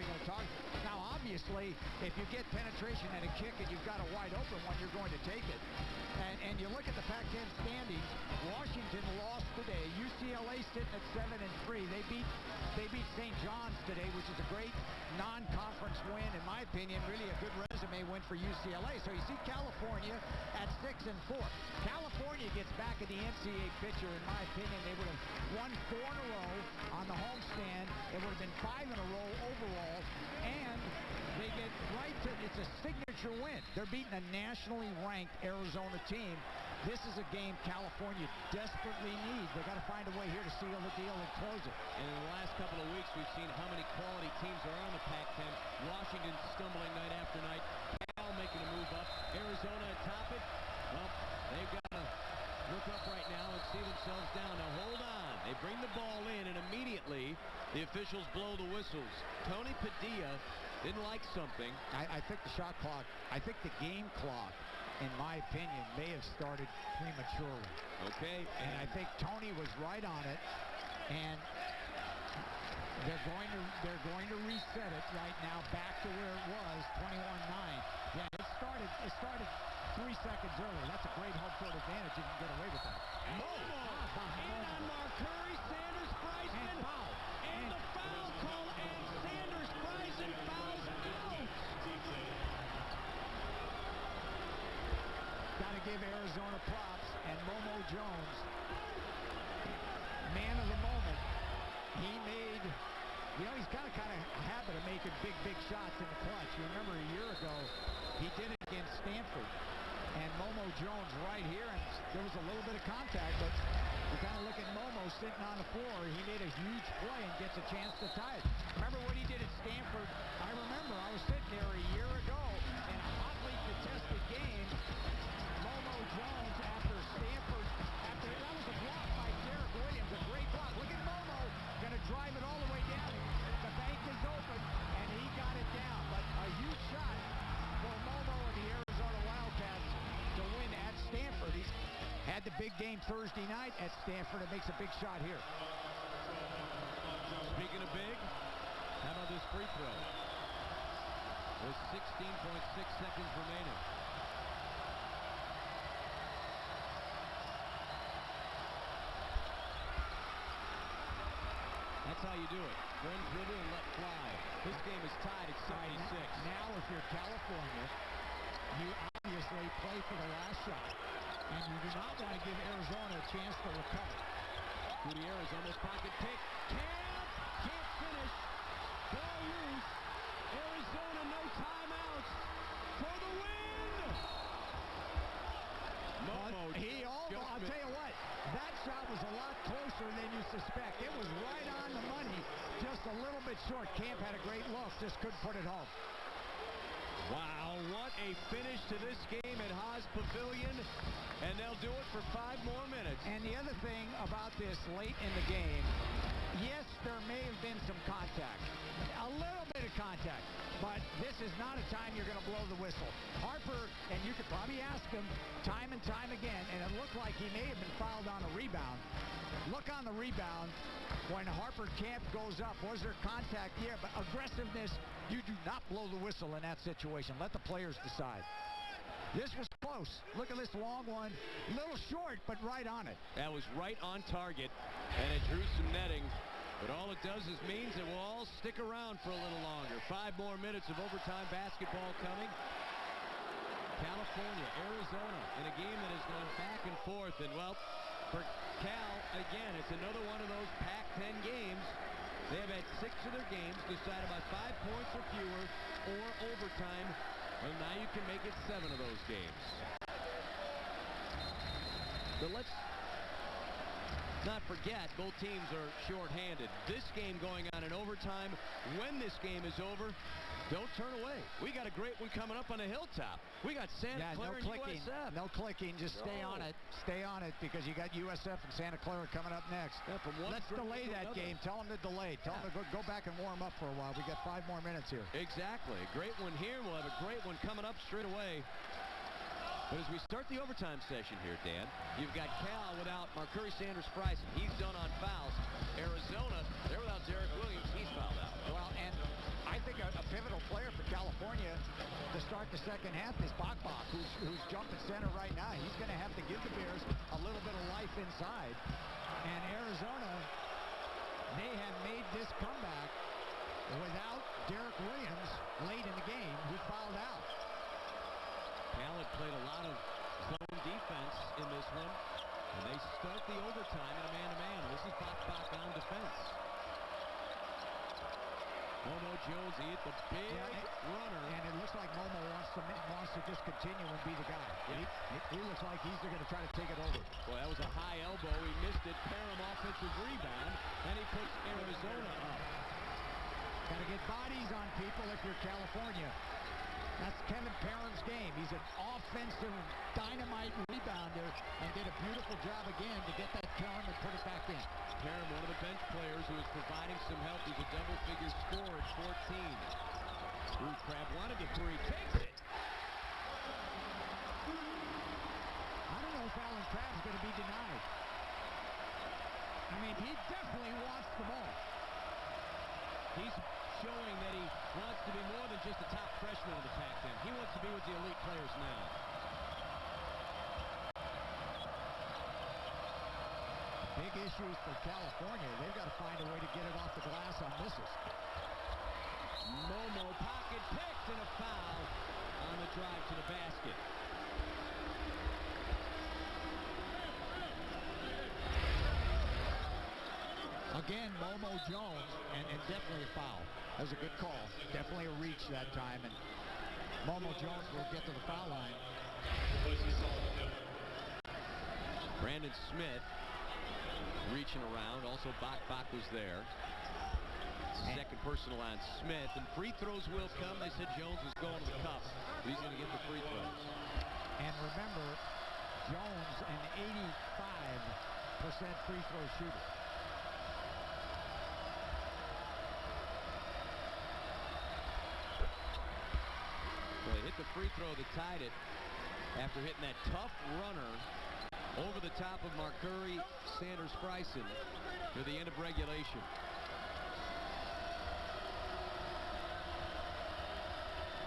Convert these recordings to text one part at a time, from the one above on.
you going to target? Now, obviously, if you get penetration and a kick and you've got a wide open one, you're going to take it. And you look at the Pac-10 standings, Washington lost today. UCLA sitting at 7-3. They beat St. John's today, which is a great non-conference win, in my opinion, really a good resume win for UCLA. So you see California at 6-4. California gets back in the NCAA picture, in my opinion. They would have won 4 in a row on the homestand. It would have been 5 in a row overall, and they get right to, it's a signature win. They're beating a nationally ranked Arizona team. This is a game California desperately needs. They got to find a way here to seal the deal and close it. And in the last couple of weeks, we've seen how many quality teams are on the Pac-10. Washington stumbling night after night. Cal making a move up. Arizona atop it. Well, they've got to look up right now and see themselves down. Now hold on. They bring the ball in, and immediately the officials blow the whistles. Tony Padilla didn't like something. I think the shot clock, I think the game clock, in my opinion, may have started prematurely. Okay. And I think Tony was right on it, and they're going to reset it right now back to where it was, 21-9. Yeah, it started 3 seconds early. That's a great home court advantage. You can get away with that. Momo in on Mark Curry, Sanders, Bryson, and foul. And the foul call, and Sanders, Bryson fouls out. Got to give Arizona props, and Momo Jones, man of the moment. He made, he's got a kind of habit of making big shots in the clutch. You remember a year ago, he did it against Stanford. And Momo Jones right here, and there was a little bit of contact, but you kind of look at Momo sitting on the floor. He made a huge play and gets a chance to tie it. Remember what he did at Stanford? I remember. I was sitting there a year ago in a hotly contested game. Momo Jones after Stanford, that was a block by Derek Williams, a great block. Look at Momo, going to drive it all the way down. The bank is open, and he got it down. But a huge shot for Momo and the Arizona Wildcats to win at Stanford. He's had the big game Thursday night at Stanford and makes a big shot here. Speaking of big, how about this free throw? With 16.6 seconds remaining. That's how you do it. One dribble and let fly. This game is tied at 76. Now if you're California, you obviously play for the last shot, and you do not want to give Arizona a chance to recover. Gutierrez almost pocket pick. Can't finish. Ball loose. Arizona, no timeouts for the win. Momo, I'll tell you what, that shot was a lot closer than you suspect. It was right on the money, just a little bit short. Camp had a great look, just couldn't put it home. Wow, what a finish to this game at Haas Pavilion, and they'll do it for 5 more minutes. And the other thing about this late in the game, yes, there may have been some contact, a little bit of contact, but this is not a time you're going to blow the whistle. Harper, and you could probably ask him time and time again, and it looked like he may have been fouled on a rebound. Look on the rebound when Harper Camp goes up. Was there contact? Yeah, but aggressiveness, you do not blow the whistle in that situation. Let the players decide. This was close. Look at this long one. A little short, but right on it. That was right on target, and it drew some netting. But all it does is means that we'll all stick around for a little longer. 5 more minutes of overtime basketball coming. California, Arizona, in a game that has gone back and forth. And, well, for Cal, again, it's another one of those Pac-10 games. They have had 6 of their games decided by 5 points or fewer or overtime. Well, now you can make it 7 of those games. But let's not forget, both teams are shorthanded. This game going on in overtime. When this game is over, don't turn away. We got a great one coming up on the hilltop. We got Santa Clara and USF. No clicking. Just stay on it. Stay on it because you got USF and Santa Clara coming up next. Yeah, let's delay that game. Tell them to delay. Tell them to go back and warm up for a while. We got 5 more minutes here. Exactly. A great one here. We'll have a great one coming up straight away. But as we start the overtime session here, Dan, you've got Cal without Marcuri Sanders Price. He's done on fouls. Arizona, they're without Derek Williams. He's fouled out. Well, and I think start the second half is Bach, who's jumping center right now. He's going to have to give the Bears a little bit of life inside. And Arizona, they have made this comeback without Derek Williams late in the game, who fouled out. Khaled played a lot of zone defense in this one, and they start the overtime in a man-to-man. This is Bach on defense. Momo Jones, he hit the big runner. And it looks like Momo wants to just continue and be the guy. Yeah. He looks like he's going to try to take it over. Boy, that was a high elbow. He missed it. Parham offensive rebound, and he puts Arizona up. Got to get bodies on people if you're California. That's Kevin Parham's game. He's an offensive dynamite rebounder and did a beautiful job again to get that Parham and put it back in. Parham, one of the bench players who is providing some help. He's a double-figure scorer at 14. Ooh, Crab wanted the three. Takes it. I don't know if Alan Crabb's going to be denied. I mean, he definitely wants the ball. He's showing that he wants to be more than just a top freshman in the Pac-10. He wants to be with the elite players now. Big issues for California. They've got to find a way to get it off the glass on misses. Momo pocket picked and a foul on the drive to the basket. Again, Momo Jones, and definitely a foul. That was a good call. Definitely a reach that time, and Momo Jones will get to the foul line. Brandon Smith reaching around. Also, Bach was there. Second personal on Smith, and free throws will come. They said Jones was going to the cup, but he's going to get the free throws. And remember, Jones, an 85% free throw shooter. Well, he hit the free throw that tied it after hitting that tough runner over the top of Marcuri Sanders Bryson near the end of regulation.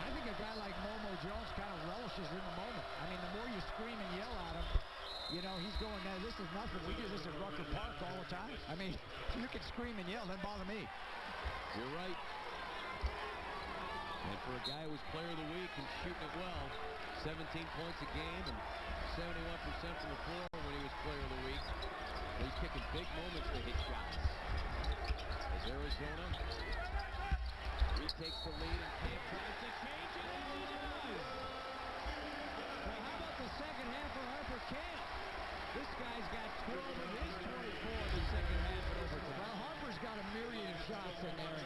I think a guy like Momo Jones kind of relishes in the moment. I mean, the more you scream and yell at him, you know, he's going, "Now this is nothing. We do this at Rucker Park all the time." I mean, you can scream and yell, doesn't bother me. You're right. And for a guy who was player of the week and shooting it well, 17 points a game and 71% from the floor when he was player of the week. He's picking big moments to hit shots. As Arizona retakes the lead and Camp tries to change it, and he does. Well, how about the second half for Harper Camp? This guy's got 12 of his 24 in the second half of overtime. Well, Harper's got a myriad of shots in there.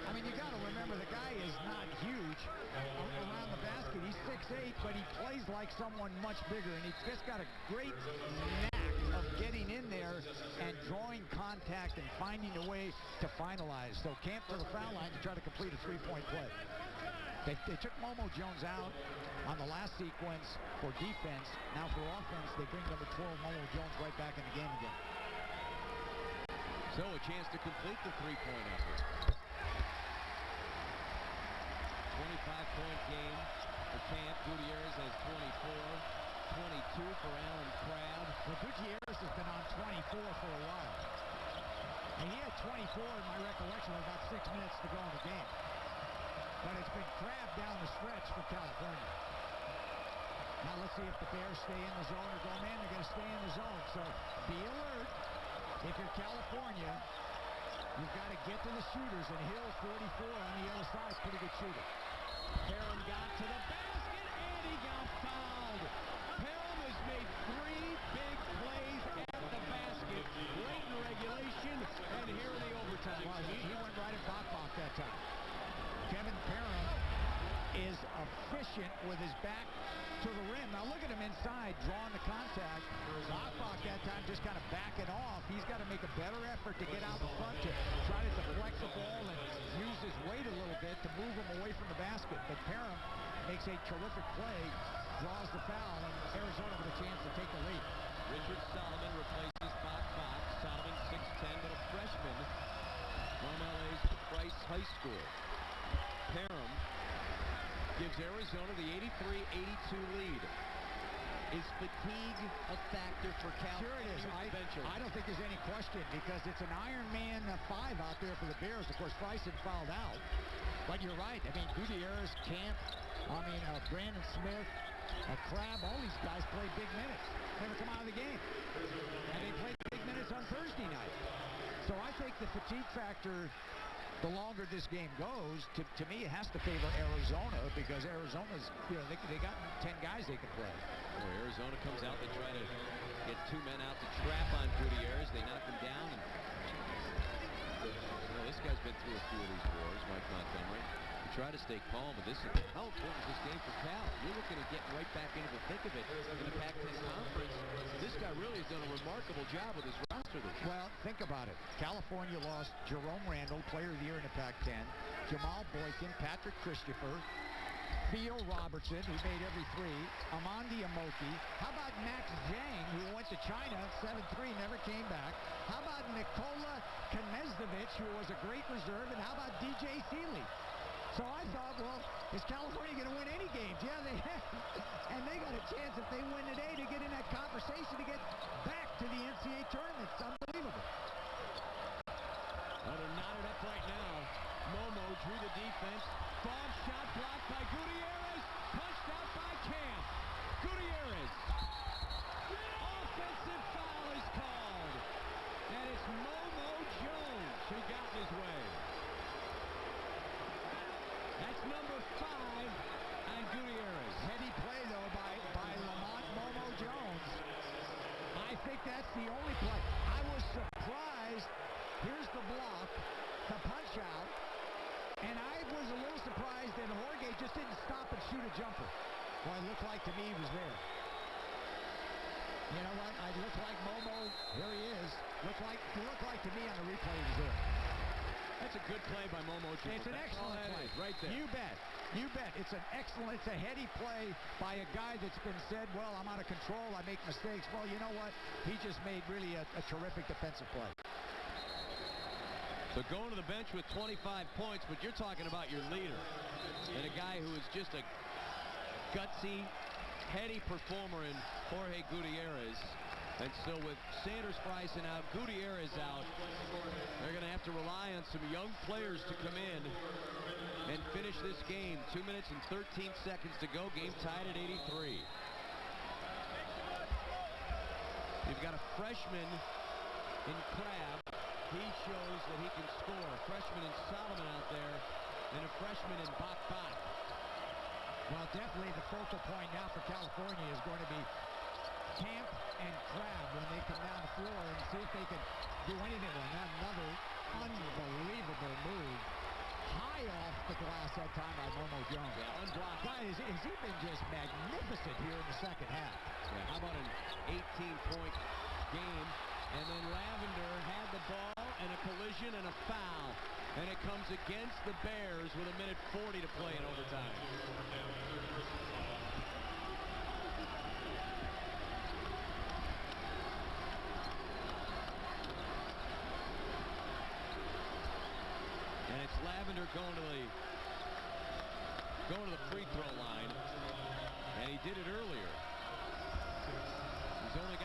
I mean, you got to remember the guy is not huge around the basket. He's 6'8", but he plays like someone much bigger, and he's just got a great knack of getting in there and drawing contact and finding a way to finalize. So Camp to the foul line to try to complete a three-point play. They took Momo Jones out on the last sequence for defense. Now for offense, they bring number 12, Momo Jones, right back in the game again. So a chance to complete the three-point effort. 25-point game for Camp. Gutierrez has 24. 22 for Alan Crabb. Well, Gutierrez has been on 24 for a while. And he had 24 in my recollection with about 6 minutes to go in the game. But it's been Crabb down the stretch for California. Now let's see if the Bears stay in the zone or go man. They're going to stay in the zone. So be alert. If you're California, you've got to get to the shooters. And Hill, 44 on the other side, pretty good shooter. Parham got to the basket, and he got fouled. Parham has made 3 big plays at the basket late in regulation and here in the overtime. Well, he went right at Bach that time. Kevin Parham is efficient with his back to the rim. Now look at him inside, drawing the contact. Bach that time just kind of backing off. He's got to make a better effort to get out in front to try to deflect the ball and use his weight a little bit to move him away from the basket. But Parham makes a terrific play, draws the foul, and Arizona with a chance to take the lead. Richard Solomon replaces Bach. Solomon 6'10", but a freshman from LA's Price High School. Parham gives Arizona the 83-82 lead. Is fatigue a factor for Cal? Sure it is. I don't think there's any question because it's an Iron Man 5 out there for the Bears. Of course, Bryson fouled out. But you're right. I mean, Gutierrez, Camp, Brandon Smith, Crab, all these guys play big minutes. Never come out of the game. And they played big minutes on Thursday night. So I think the fatigue factor, the longer this game goes, to me, it has to favor Arizona because Arizona's, they got 10 guys they can play. Well, Arizona comes out, they try to get 2 men out to trap on Gutierrez. They knock him down. And, this guy's been through a few of these wars, Mike Montgomery. You try to stay calm, but this is how important is this game for Cal? You're looking at getting right back into the thick of it in the Pac-10 conference. This guy really has done a remarkable job with his roster this year. Well, think about it. California lost Jerome Randall, Player of the Year in the Pac-10, Jamal Boykin, Patrick Christopher, Theo Robertson, who made every three, Amandi Amoki. How about Max Zhang, who went to China, 7'3", never came back? How about Nikola Knezovich, who was a great reserve? And how about DJ Seeley? So I thought, well, is California going to win any games? Yeah, they have. And they got a chance if they win today to get in that conversation to get back to the NCAA tournament. It's unbelievable. Oh, they're knotted up right now. Momo drew the defense. Bomb shot blocked by Gutierrez. Punched out by Camp. Gutierrez. Offensive foul is called. And it's Momo Jones who got his way. That's number 5 on Gutierrez. Heady play, though, by Lamont Momo Jones. I think that's the only play. I was surprised. Here's the block, the punch out. And I was a little surprised that Jorge just didn't stop and shoot a jumper. Well, it looked like to me he was there. You know what? I looked like Momo. Here he is. It looked like to me on the replay he was there. That's a good play by Momo Jones. It's an excellent play. Right there. You bet. You bet. It's a heady play by a guy that's been said, well, I'm out of control. I make mistakes. Well, you know what? He just made really a terrific defensive play. So going to the bench with 25 points, but you're talking about your leader and a guy who is just a gutsy, heady performer in Jorge Gutierrez. And so with Sanders Bryson out, Gutierrez out, they're going to have to rely on some young players to come in and finish this game. 2 minutes and 13 seconds to go. Game tied at 83. You've got a freshman in Crab. He shows that he can score. A freshman in Solomon out there, and a freshman in Bak. Well, definitely the focal point now for California is going to be Camp and Crab when they come down the floor and see if they can do anything. Another unbelievable move. High off the glass that time by Momo Jones. Yeah, unblocked. Guys, has he been just magnificent here in the second half? Yeah, how about an 18-point game? And then Lavender had the ball and a collision and a foul. And it comes against the Bears with 1:40 to play in overtime. And it's Lavender going to the free throw line. And he did it earlier. He's only got